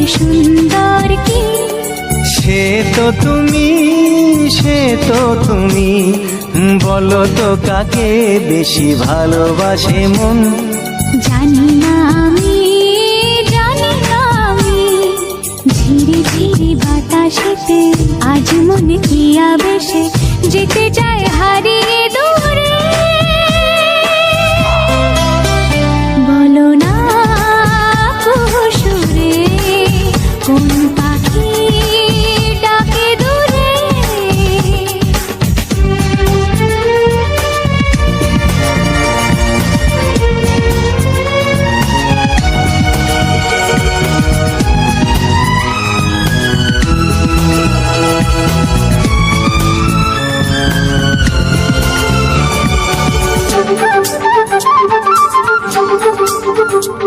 সুন্দর কি সে তো তুমি বলো তো কাকে বেশি ভালোবাসে মন। জানি না আমি ঝিরি ঝিরি বাতাসেতে আজ মনে কি আবেশে যেতে চায় হারিয়ে